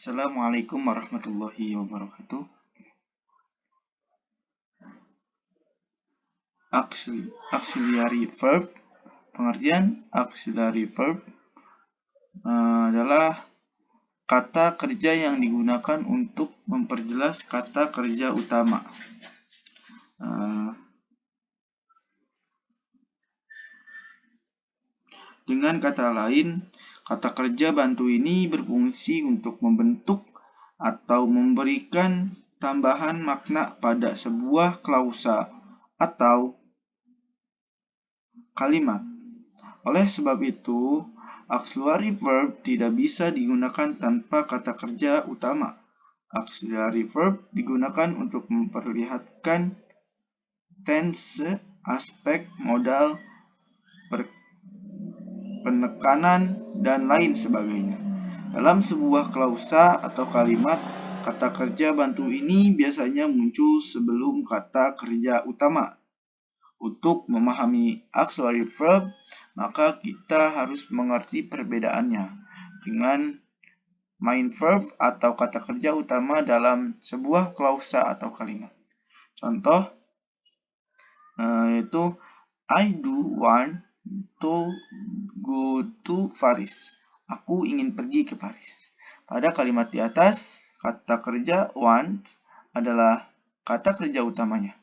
Assalamualaikum warahmatullahi wabarakatuh. Auxiliary verb. Pengertian auxiliary verb adalah kata kerja yang digunakan untuk memperjelas kata kerja utama. Dengan kata lain, kata kerja bantu ini berfungsi untuk membentuk atau memberikan tambahan makna pada sebuah klausa atau kalimat. Oleh sebab itu, auxiliary verb tidak bisa digunakan tanpa kata kerja utama. Auxiliary verb digunakan untuk memperlihatkan tense, aspek, modal, penekanan, dan lain sebagainya. Dalam sebuah klausa atau kalimat, kata kerja bantu ini biasanya muncul sebelum kata kerja utama. Untuk memahami auxiliary verb, maka kita harus mengerti perbedaannya dengan main verb atau kata kerja utama dalam sebuah klausa atau kalimat. Contoh yaitu I do want to go to Paris. Aku ingin pergi ke Paris. Pada kalimat di atas, kata kerja want adalah kata kerja utamanya.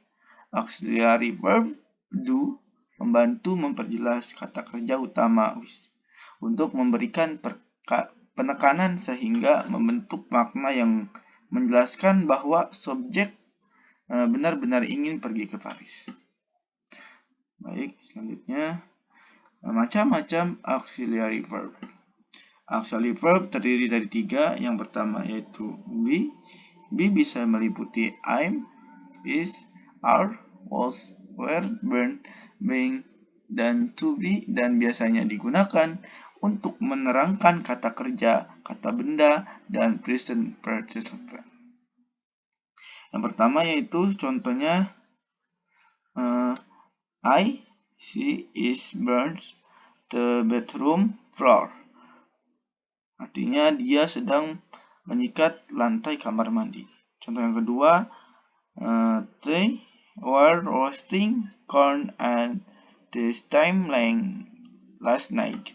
Auxiliary verb do membantu memperjelas kata kerja utama wish untuk memberikan penekanan sehingga membentuk makna yang menjelaskan bahwa subjek benar-benar ingin pergi ke Paris. Baik, selanjutnya macam-macam auxiliary verb. Auxiliary verb terdiri dari 3. Yang pertama yaitu be. Be bisa meliputi I'm, is, are, was, were, been, being, dan to be, dan biasanya digunakan untuk menerangkan kata kerja, kata benda, dan present participle. Yang pertama yaitu contohnya she is burns the bedroom floor. Artinya dia sedang menyikat lantai kamar mandi. Contoh yang kedua, they were roasting corn at this time last night.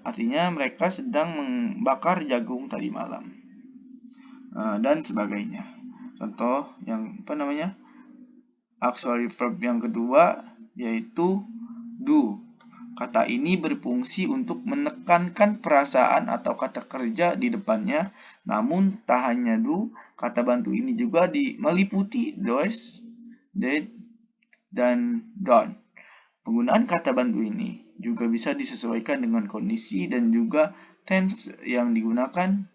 Artinya mereka sedang membakar jagung tadi malam. Dan sebagainya. Contoh yang auxiliary verb yang kedua yaitu do. Kata ini berfungsi untuk menekankan perasaan atau kata kerja di depannya. Namun tak hanya do, kata bantu ini juga meliputi does, did, dan done. Penggunaan kata bantu ini juga bisa disesuaikan dengan kondisi dan juga tense yang digunakan.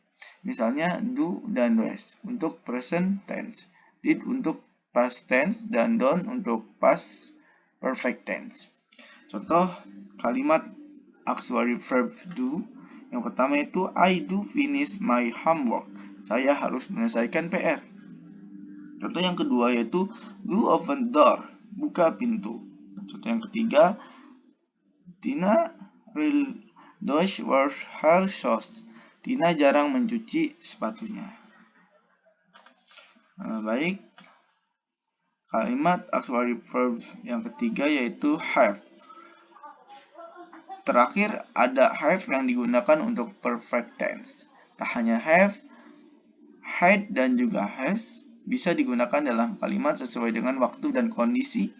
Misalnya do dan does untuk present tense, did untuk past tense, dan done untuk past perfect tense. Contoh kalimat auxiliary verb do. Yang pertama itu I do finish my homework. Saya harus menyelesaikan PR. Contoh yang kedua yaitu do open door. Buka pintu. Contoh yang ketiga, Tina does wash her shoes. Tina jarang mencuci sepatunya. Baik. Kalimat auxiliary verb yang ketiga yaitu have. Terakhir ada have yang digunakan untuk perfect tense. Tak hanya have, had, dan juga has bisa digunakan dalam kalimat sesuai dengan waktu dan kondisi.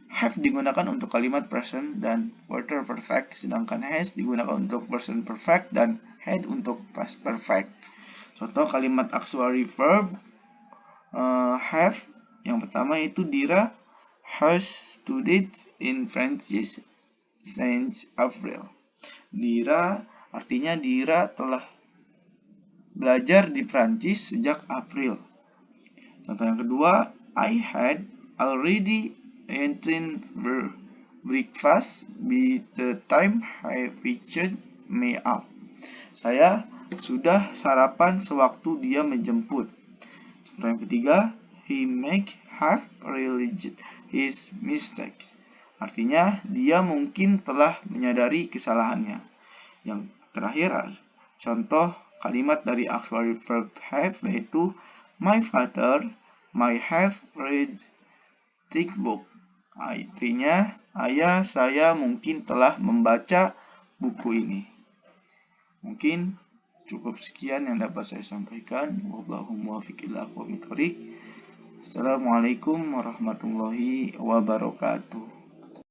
Have digunakan untuk kalimat present dan future perfect, sedangkan has digunakan untuk present perfect dan had untuk past perfect. Contoh kalimat auxiliary verb have. Yang pertama itu Dira has studied in French since April. Dira artinya Dira telah belajar di Prancis sejak April. Contoh yang kedua, I had already eaten breakfast by the time I picked me up. Saya sudah sarapan sewaktu dia menjemput. Contoh yang ketiga, he may have realized his mistakes. Artinya, dia mungkin telah menyadari kesalahannya. Yang terakhir, contoh kalimat dari auxiliary verb have, yaitu my father might have read thick book. Artinya, ayah saya mungkin telah membaca buku ini. Mungkin cukup sekian yang dapat saya sampaikan. Wallahu muwaffiq ila aqwamit thoriq. Assalamualaikum warahmatullahi wabarakatuh.